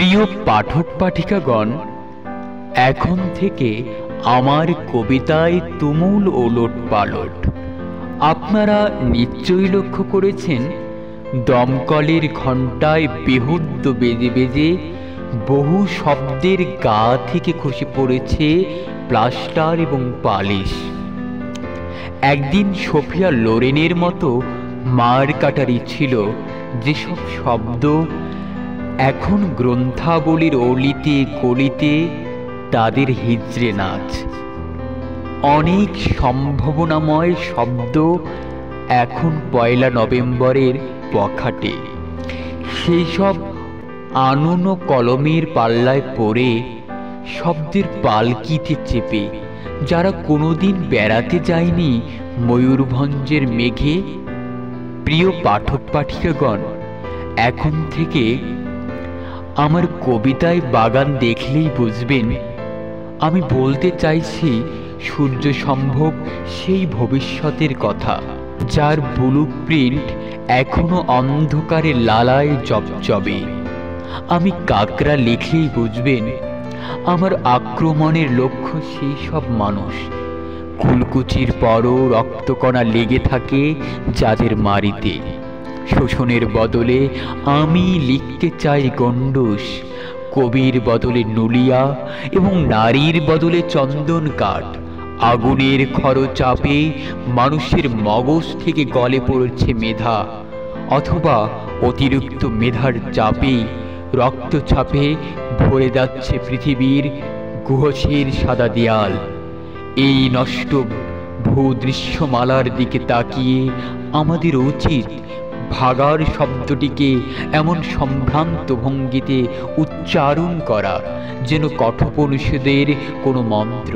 প্রিয় পাঠক পাঠিকাগণ, এখন থেকে আমার কবিতায় তুমুল ওলট পালট। আপনারা নিশ্চয়ই লক্ষ্য করেছেন, দমকলের ঘণ্টায় বেহুদ্দ বেজে বেজে বহু শব্দের গা থেকে খসে পড়েছে প্লাস্টার এবং পালিশ। একদিন সোফিয়া লোরেনের মতো মার কাটারি ছিল যেসব শব্দ এখন গ্রন্থাবলীর অলিতে গলিতে তাদের হিজড়ে নাচ। অনেক সম্ভাবনাময় শব্দ এখন ১ নভেম্বরের বখাটে। সেই সব আনন কলমের পাল্লায় পড়ে, শব্দের পালকিতে চেপে, যারা কোনোদিন বেড়াতে যায়নি ময়ূরভঞ্জের মেঘে। প্রিয় পাঠক পাঠিকাগণ, এখন থেকে আমার কবিতায় বাগান দেখলেই বুঝবেন আমি বলতে চাইছি সূর্য সম্ভব সেই ভবিষ্যতের কথা, যার ব্লু প্রিন্ট এখনো অন্ধকারে লালায় জবজবে। আমি কাকড়া লিখলেই বুঝবেন আমার আক্রমণের লক্ষ্য সেই সব মানুষ, কুলকুচির পরও রক্তকণা লেগে থাকে যাদের মারিতে। শোষণের বদলে আমি লিখতে চাই গণ্ডূষ, কবির বদলে নুলিয়া এবং নারীর বদলে চন্দন কাঠ। আগুনের খরচাপে মানুষের মগজ থেকে গলে পড়ছে মেধা, অথবা অতিরিক্ত মেধার চাপে রক্তচাপে ভরে যাচ্ছে পৃথিবীর গুহসের সাদা দেয়াল। এই নষ্ট ভূদৃশ্যমালার দিকে তাকিয়ে আমাদের উচিত ভাগার শব্দটিকে এমন সম্ভ্রান্ত ভঙ্গিতে উচ্চারণ করা যেন কঠোপনিষদের কোনো মন্ত্র।